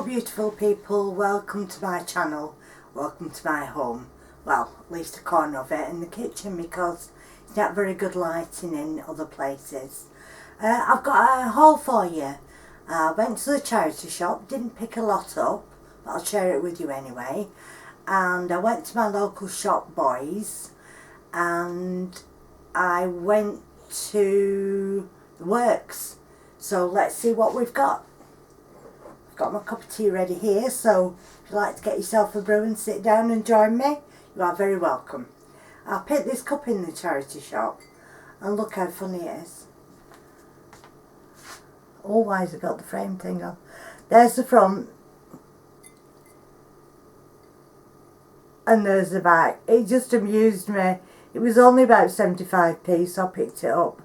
beautiful people, welcome to my channel, welcome to my home. Well, at least a corner of it in the kitchen because it's not very good lighting in other places. I've got a haul for you. I went to the charity shop, didn't pick a lot up, but I'll share it with you anyway. And I went to my local shop, Boys, and I went to the works. So let's see what we've got. I've got my cup of tea ready here, so if you'd like to get yourself a brew and sit down and join me, you are very welcome. I picked this cup in the charity shop, and look how funny it is. Oh, why has it got the frame thing on? There's the front, and there's the back. It just amused me. It was only about 75p, so I picked it up.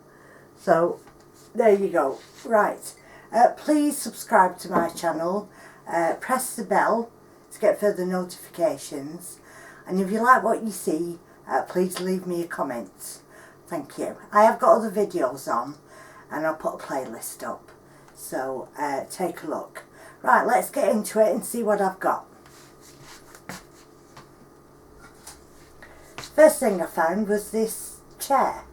So there you go. Right, please subscribe to my channel, press the bell to get further notifications, and if you like what you see, please leave me a comment. Thank you. I have got other videos on, and I'll put a playlist up, so take a look. Right, let's get into it and see what I've got. First thing I found was this chair.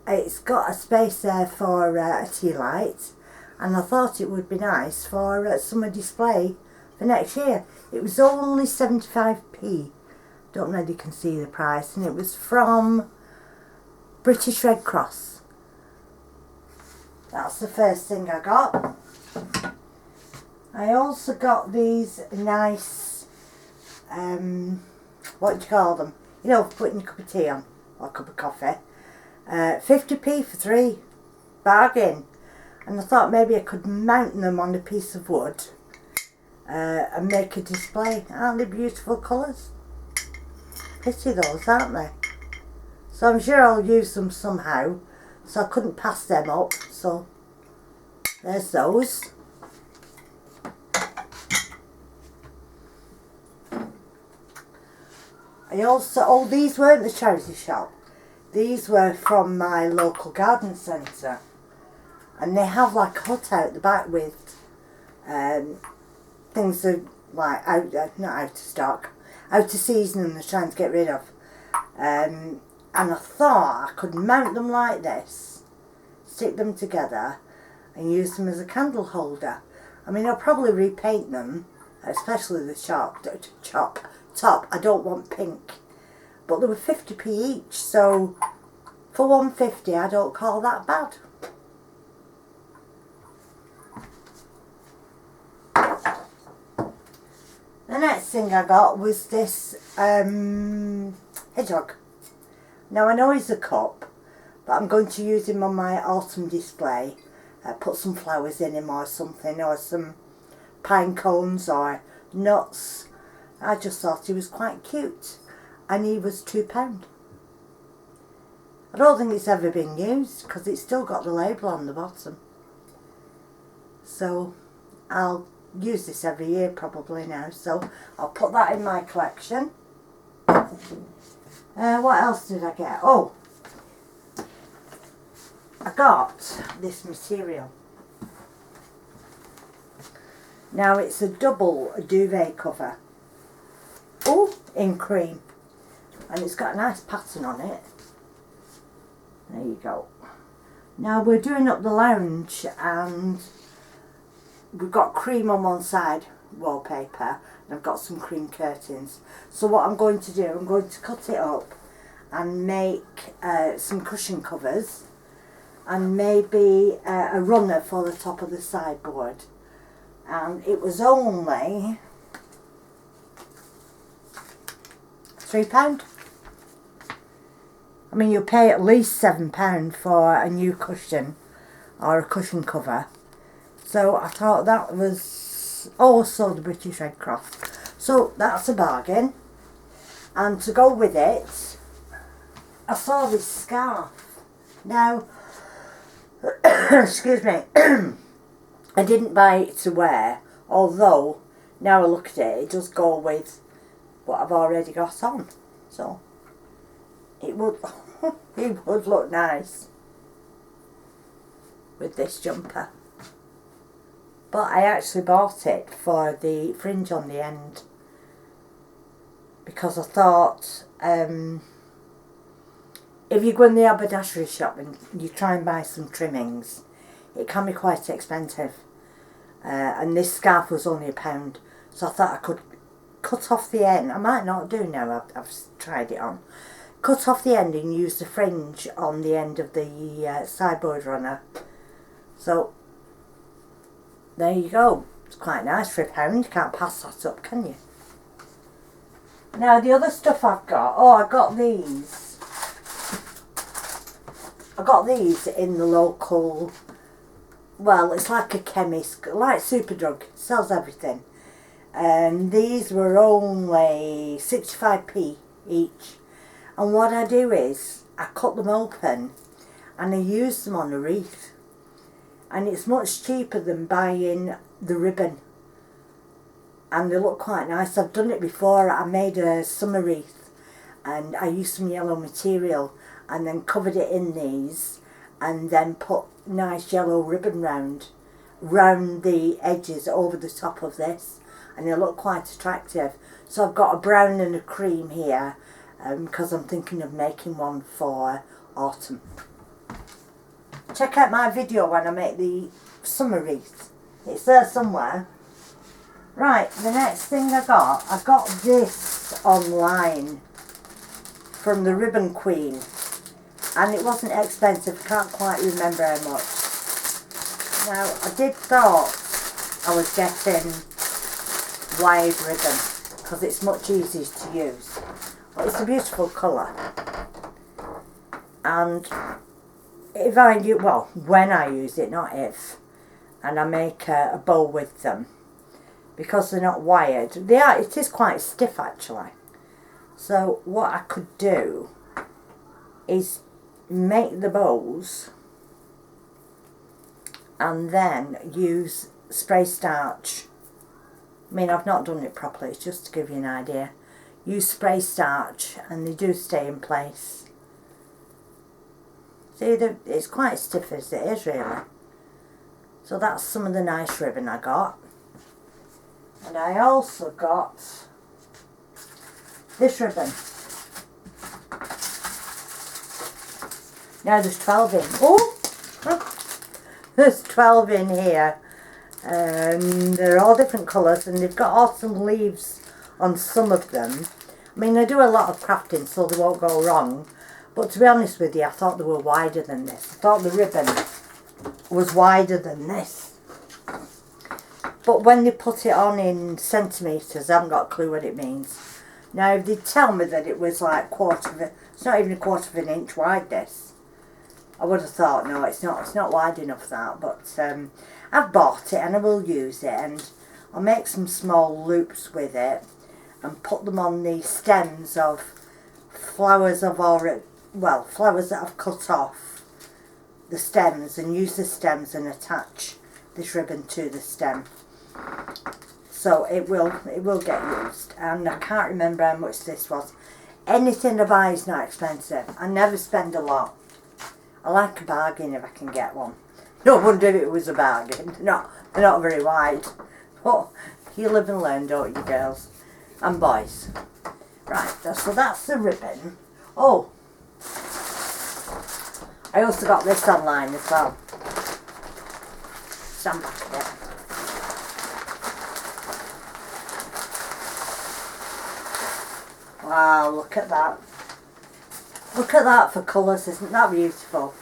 It's got a space there for a tea light, and I thought it would be nice for summer display for next year. It was only 75p. Don't know if you can see the price, and it was from British Red Cross. That's the first thing I got. I also got these nice, what do you call them? You know, for putting a cup of tea on, or a cup of coffee. 50p for 3, bargain. And I thought maybe I could mount them on a piece of wood and make a display. Aren't they beautiful colours? Pretty those, aren't they? So I'm sure I'll use them somehow, so I couldn't pass them up, so there's those. I also, oh, these weren't the charity shop. These were from my local garden centre, and they have like a hut out the back with things that like not out of stock, out of season, and they're trying to get rid of. And I thought I could mount them like this, stick them together, and use them as a candle holder. I mean, I'll probably repaint them, especially the top. I don't want pink. But they were 50p each, so for 150 I don't call that bad. The next thing I got was this hedgehog. Now I know he's a cup, but I'm going to use him on my autumn display. Put some flowers in him or something, or some pine cones or nuts. I just thought he was quite cute. And he was £2. I don't think it's ever been used because it's still got the label on the bottom. So I'll use this every year probably now. So I'll put that in my collection. What else did I get? Oh, I got this material. Now it's a double duvet cover. Oh, in cream. And it's got a nice pattern on it. There you go. Now we're doing up the lounge, and we've got cream on one side, wallpaper, and I've got some cream curtains. So what I'm going to do, I'm going to cut it up and make some cushion covers, and maybe a runner for the top of the sideboard. And it was only £3. I mean, you'll pay at least £7 for a new cushion or a cushion cover. So I thought that was also the British Red Cross. So that's a bargain. And to go with it, I saw this scarf. Now, excuse me, I didn't buy it to wear, although now I look at it, it does go with what I've already got on. So it would it would look nice with this jumper. but I actually bought it for the fringe on the end because I thought if you go in the haberdashery shop and you try and buy some trimmings, it can be quite expensive. And this scarf was only £1, so I thought I could cut off the end. I might not do now, I've tried it on. Cut off the end and use the fringe on the end of the side border runner. So there you go. It's quite nice for £1. You can't pass that up, can you? Now the other stuff I've got, I got these. I got these in the local, well, it's like a chemist, like Superdrug, it sells everything. And these were only 65p each. And what I do is, I cut them open and I use them on a wreath. And it's much cheaper than buying the ribbon. And they look quite nice. I've done it before. I made a summer wreath and I used some yellow material and then covered it in these and then put nice yellow ribbon round the edges over the top of this, and they look quite attractive. So I've got a brown and a cream here because I'm thinking of making one for autumn. Check out my video when I make the summer wreath. It's there somewhere. Right, the next thing I got this online from the Ribbon Queen, and it wasn't expensive. I can't quite remember how much. Now I did thought I was getting wide ribbon because it's much easier to use, but it's a beautiful colour. And if I do, well, when I use it, not if, and I make a bow with them, because they're not wired, it is quite stiff actually. So what I could do is make the bows and then use spray starch. I mean, I've not done it properly, it's just to give you an idea. Use spray starch and they do stay in place. See, it's quite stiff as it is really. So that's some of the nice ribbon I got. And I also got this ribbon. Now there's 12 in. Oh! There's 12 in here. They're all different colours and they've got autumn leaves on some of them. I mean, I do a lot of crafting so they won't go wrong. But to be honest with you, I thought they were wider than this. I thought the ribbon was wider than this. But when they put it on in centimetres, I haven't got a clue what it means. Now, if they tell me that it was like it's not even a quarter of an inch wide, this, I would have thought, no, it's not wide enough that. But I've bought it and I will use it, and I'll make some small loops with it and put them on the stems of flowers flowers that I've cut off the stems, and use the stems and attach this ribbon to the stem. So it will get used. And I can't remember how much this was. Anything I buy is not expensive. I never spend a lot. I like a bargain if I can get one. No wonder if it was a bargain. They're not very wide. But you live and learn, don't you, girls and boys? Right, so that's the ribbon. Oh, I also got this online as well. Stand back a bit. Wow, look at that. Look at that for colours, isn't that beautiful?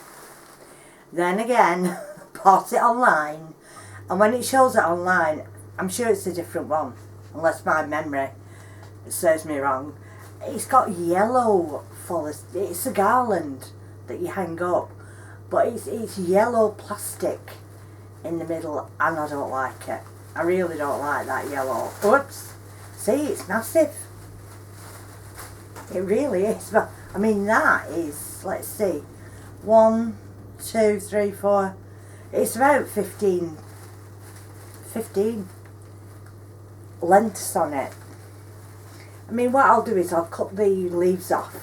Then again, bought it online, and when it shows it online, I'm sure it's a different one, unless my memory serves me wrong. It's got yellow for this. It's a garland that you hang up, but it's yellow plastic in the middle, and I don't like it. I really don't like that yellow. Oops. See, it's massive. It really is. But I mean, that is, let's see, 1, 2, 3, 4. It's about 15 lengths on it. I mean, what I'll do is I'll cut the leaves off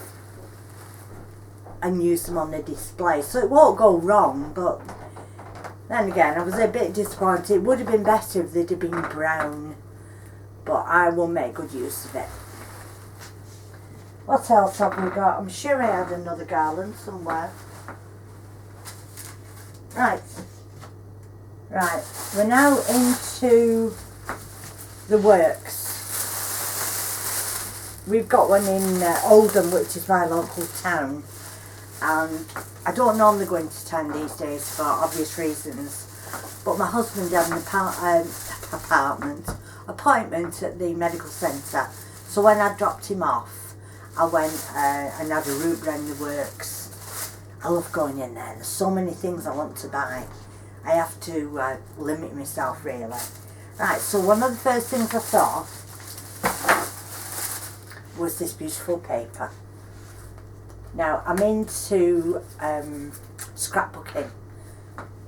and use them on the display, so it won't go wrong. But Then again, I was a bit disappointed. It would have been better if they'd have been brown, but I will make good use of it. What else have we got? I'm sure I had another garland somewhere. Right, we're now into the works. We've got one in Oldham, which is my local town, and I don't normally go into town these days for obvious reasons, but my husband had an appointment at the medical centre, so when I dropped him off, I went and had a route round the works. I love going in there. There's so many things I want to buy. I have to limit myself, really. Right, so one of the first things I saw was this beautiful paper. Now, I'm into scrapbooking.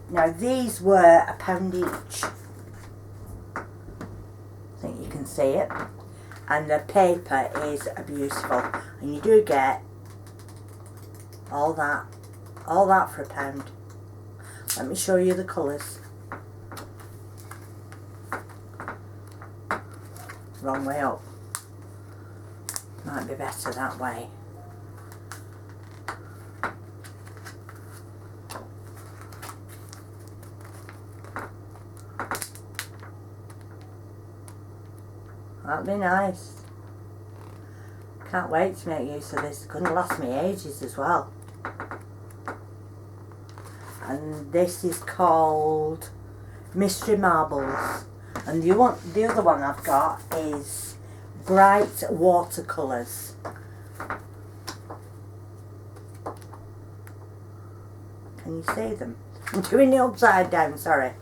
Now, these were £1 each. I think you can see it. And the paper is beautiful. And you do get all that for £1. Let me show you the colours. Wrong way up. Might be better that way. That'd be nice. Can't wait to make use of this. It's going to last me ages as well. And this is called Mystery Marbles. And the other one I've got is Bright Watercolours. Can you see them? I'm doing it upside down, sorry.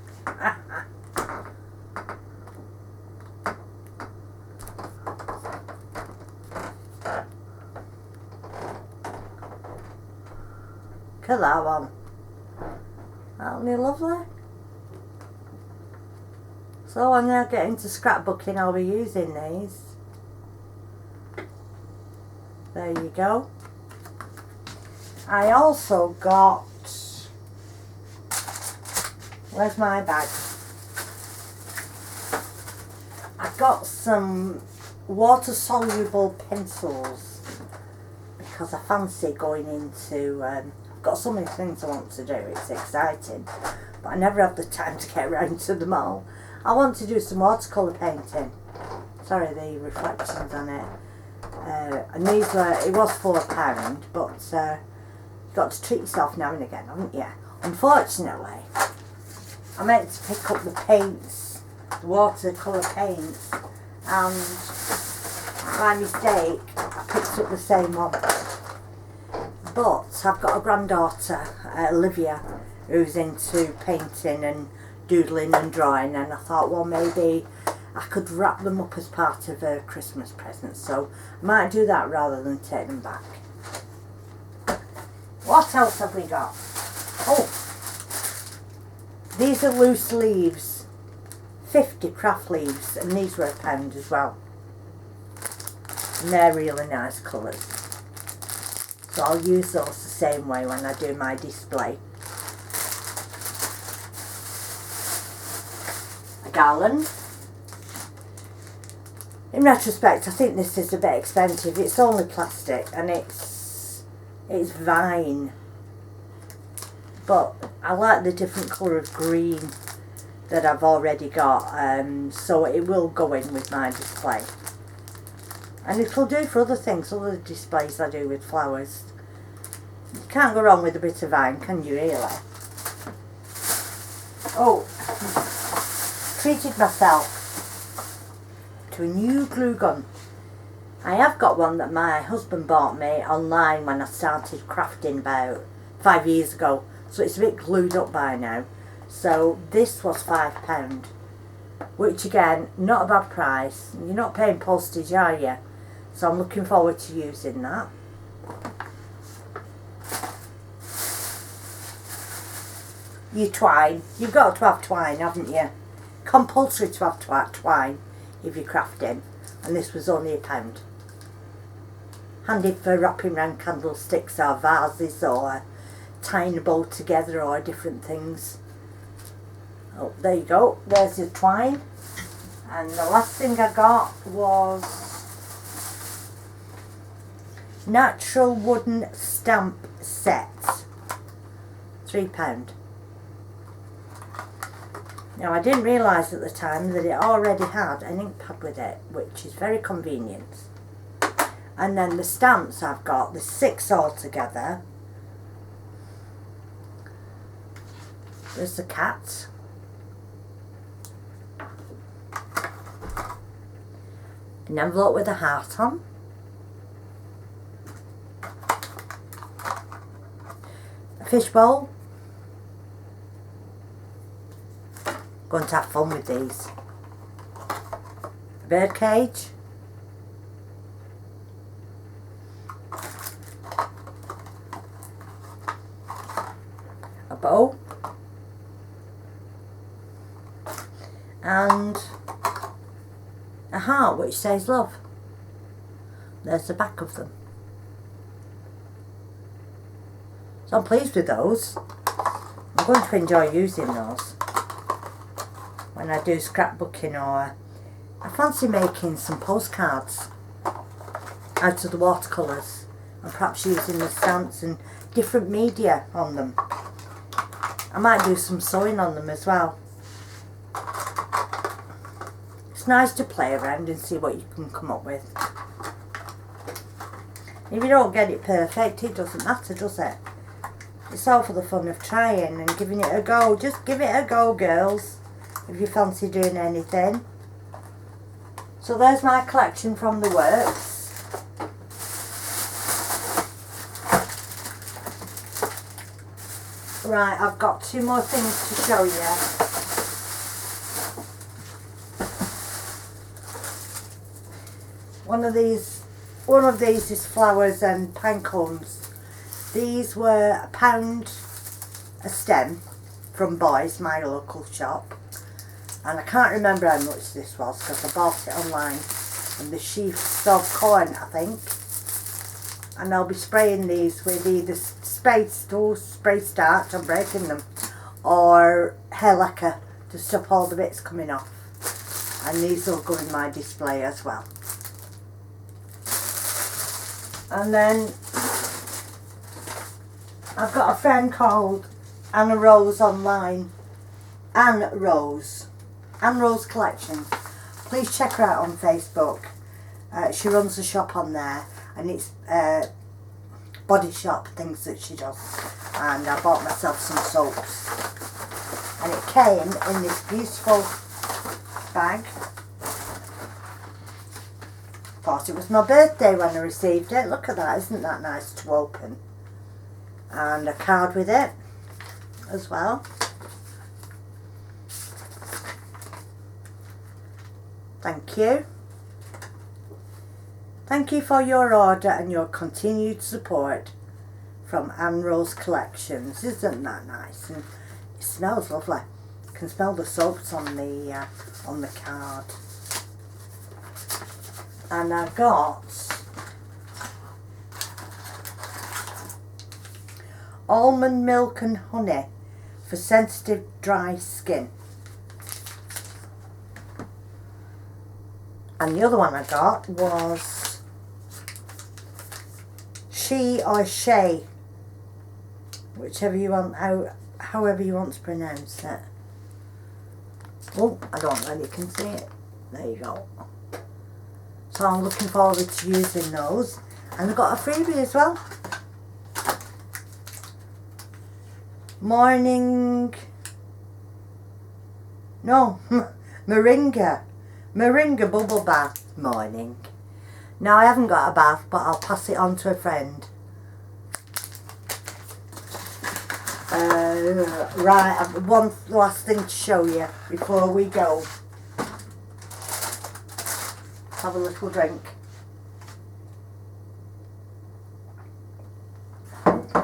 Look at that one. Aren't they lovely? So when I get into scrapbooking, I'll be using these. There you go. I also got... Where's my bag? I got some water-soluble pencils because I fancy going into... I've got so many things I want to do, it's exciting, but I never have the time to get around to them all. I want to do some watercolour painting. Sorry, the reflections on it. And these were, it was £4, but you've got to treat yourself now and again, haven't you? Unfortunately, I meant to pick up the paints, the watercolour paints, and by mistake, I picked up the same one. But I've got a granddaughter, Olivia, who's into painting and doodling and drawing, and I thought, well, maybe I could wrap them up as part of a Christmas present, so I might do that rather than take them back. What else have we got? Oh, these are loose leaves, 50 craft leaves, and these were £1 as well. And they're really nice colours. So I'll use those the same way when I do my display. A garland. In retrospect, I think this is a bit expensive. It's only plastic and it's vine. But I like the different colour of green that I've already got, so it will go in with my display. And it'll do for other things, other displays I do with flowers. You can't go wrong with a bit of vine, can you, really? Oh, treated myself to a new glue gun. I have got one that my husband bought me online when I started crafting about 5 years ago, so it's a bit glued up by now. So this was £5, which again, not a bad price. You're not paying postage, are you? So I'm looking forward to using that. Your twine. You've got to have twine, haven't you? Compulsory to have twine if you're crafting. And this was only £1. Handy for wrapping around candlesticks or vases or tying a bow together or different things. Oh, there you go. There's your twine. And the last thing I got was natural wooden stamp set. £3. Now I didn't realise at the time that it already had an ink pad with it, which is very convenient. And then the stamps I've got, there's 6 altogether. There's the cat. An envelope with a heart on. A fishbowl. Going to have fun with these. A bird cage. A bow. And a heart which says love. There's the back of them. So I'm pleased with those. I'm going to enjoy using those when I do scrapbooking, or I fancy making some postcards out of the watercolours and perhaps using the stamps and different media on them. I might do some sewing on them as well. It's nice to play around and see what you can come up with. If you don't get it perfect, it doesn't matter, does it? It's all for the fun of trying and giving it a go. Just give it a go, girls, if you fancy doing anything. So there's my collection from the works. Right, I've got 2 more things to show you. One of these is flowers and pine cones. These were £1 a stem from Boys, my local shop. And I can't remember how much this was because I bought it online. And the sheaths of corn, I think. And I'll be spraying these with either spray starch, I'm breaking them, or hair lacquer to stop all the bits coming off. And these will go in my display as well. And then I've got a friend called Anna Rose online. Anne Rose Collection. Please check her out on Facebook. She runs a shop on there, and it's body shop things that she does. And I bought myself some soaps. And it came in this beautiful bag. Thought it was my birthday when I received it. Look at that, isn't that nice to open? And a card with it as well. Thank you. Thank you for your order and your continued support from Anne Rose Collections. Isn't that nice? And it smells lovely. You can smell the soaps on the card. And I got almond milk and honey for sensitive dry skin. And the other one I got was she or Shay, whichever you want, however you want to pronounce it. Oh, I don't know if you can see it. There you go. So I'm looking forward to using those. And I got a freebie as well. Moringa bubble bath morning. Now I haven't got a bath, but I'll pass it on to a friend. Right, I've one last thing to show you before we go. Have a little drink.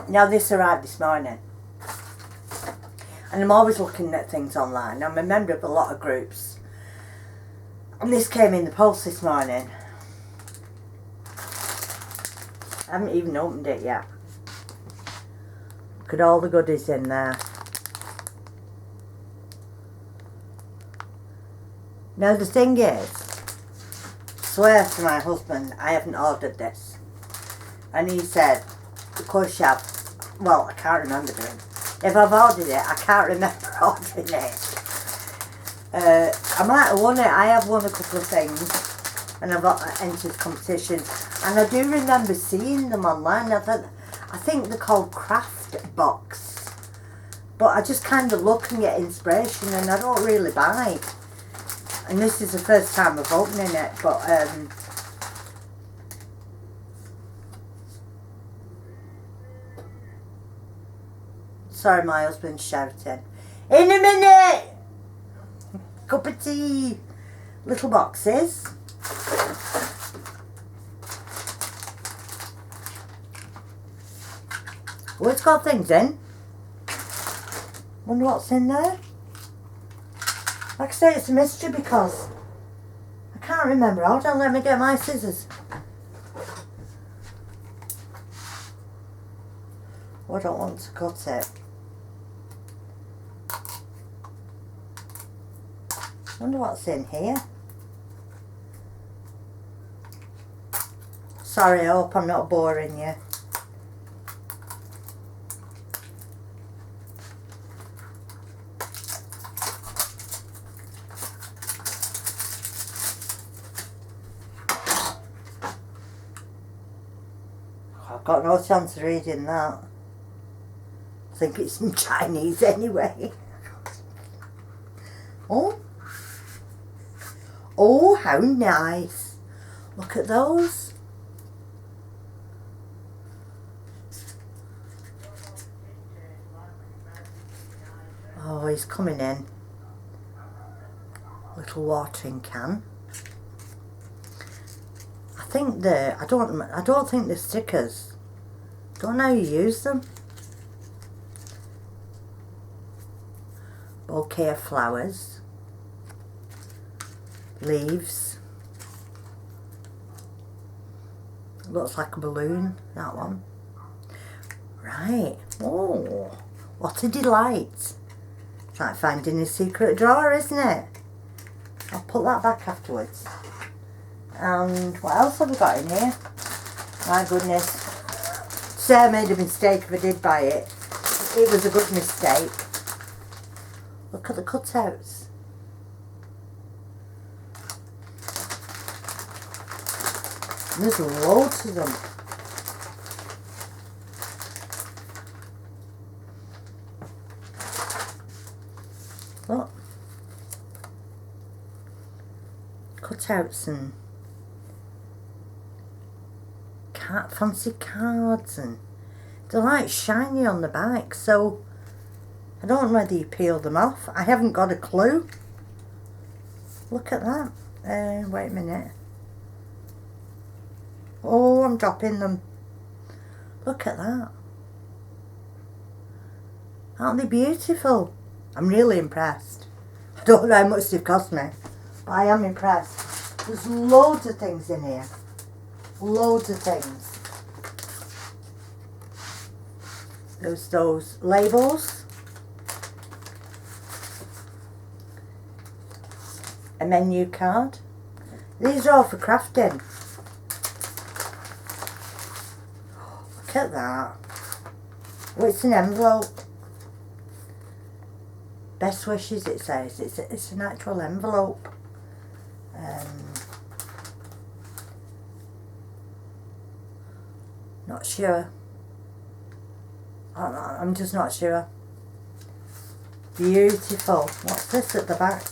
Now this arrived this morning. And I'm always looking at things online. I'm a member of a lot of groups. And this came in the post this morning. I haven't even opened it yet. Look at all the goodies in there. Now the thing is, swear to my husband, I haven't ordered this. And he said, of course you have. Well, I can't remember doing. If I've ordered it, I can't remember ordering it. I might have won it. I have won a couple of things. And I've entered competitions. And I do remember seeing them online. I think they're called Craft Box. But I just kind of look and get inspiration, and I don't really buy. And this is the first time of opening it, but sorry, my husband's shouting. In a minute! Cup of tea. Little boxes. Oh, it's got things in. Wonder what's in there. Like I say, it's a mystery because I can't remember. Hold on, let me get my scissors. Oh, I don't want to cut it. Wonder what's in here. Sorry, I hope I'm not boring you. I've got no chance of reading that. I think it's in Chinese anyway. Oh. Oh, how nice. Look at those. Oh, he's coming in. Little watering can. I don't think they're stickers. Don't know how you use them. Bouquet of flowers. Leaves. Looks like a balloon, that one. Right. Oh, what a delight. It's like finding a secret drawer, isn't it? I'll put that back afterwards. And what else have we got in here? My goodness. Say I made a mistake if I did buy it. It was a good mistake. Look at the cutouts. There's loads of them. Look. Cutouts and fancy cards, and they're like shiny on the back, so I don't know whether you peel them off. I haven't got a clue. Look at that. Wait a minute. Oh, I'm dropping them. Look at that. Aren't they beautiful? I'm really impressed. I don't know how much they've cost me, but I am impressed. There's loads of things in here. Loads of things. There's those labels. A menu card. These are all for crafting. Look at that. Oh, it's an envelope. Best wishes, it says. It's an actual envelope. Not sure. I'm just not sure. Beautiful. What's this at the back?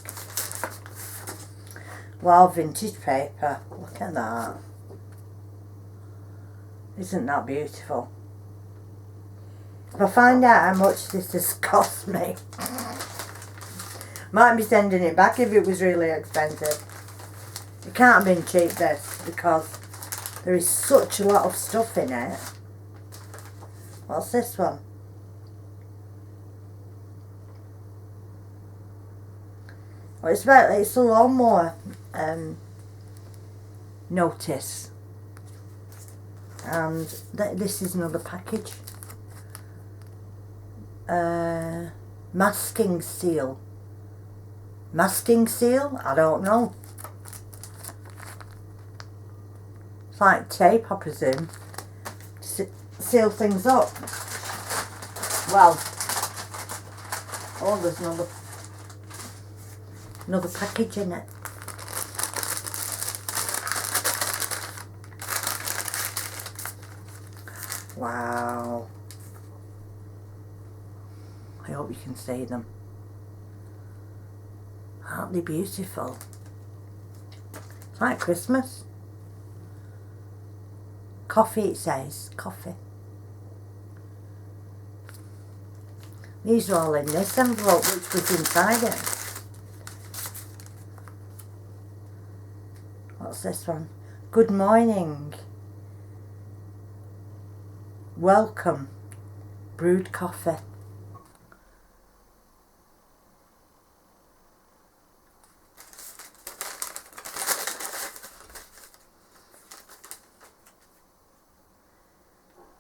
Wow, vintage paper. Look at that. Isn't that beautiful? If I find out how much this has cost me, might be sending it back if it was really expensive. It can't have been cheap, this, because there is such a lot of stuff in it. What's this one? Well, it's a lawnmower notice. And this is another package. Masking seal. Masking seal? I don't know. It's like tape, I presume. Seal things up. Well, oh, there's another package in it. Wow. I hope you can see them. Aren't they beautiful? It's like Christmas. Coffee, it says. Coffee. These are all in this envelope, which was inside it. What's this one? Good morning. Welcome. Brewed coffee.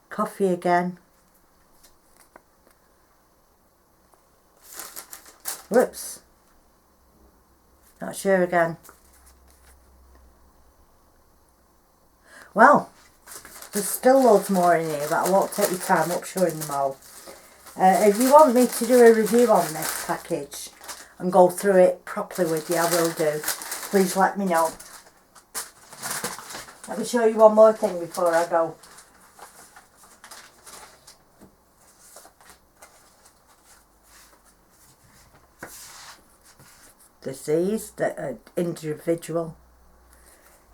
Coffee again. Whoops. Not sure again. Well, there's still loads more in here, but I won't take your time up showing them all. If you want me to do a review on this package and go through it properly with you, I will do. Please let me know. Let me show you one more thing before I go. There's these that are individual,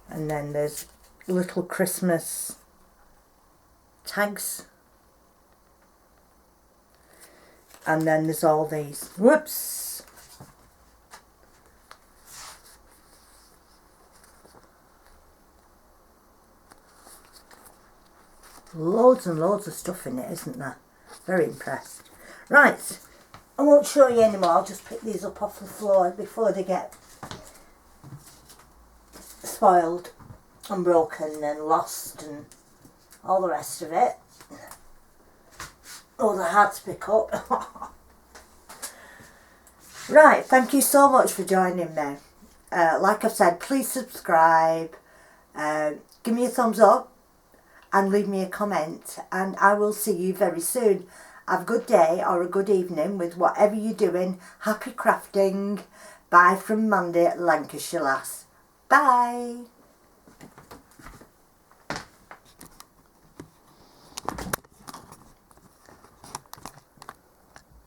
and then there's little Christmas tags, and then there's all these. Whoops! Loads and loads of stuff in it, isn't there? Very impressed. Right. I won't show you anymore, I'll just pick these up off the floor before they get spoiled and broken and lost and all the rest of it. Oh, they're hard to pick up. Right, thank you so much for joining me. Like I've said, please subscribe, give me a thumbs up and leave me a comment, and I will see you very soon. Have a good day or a good evening with whatever you're doing. Happy crafting. Bye from Mandy at Lancashire Lass. Bye.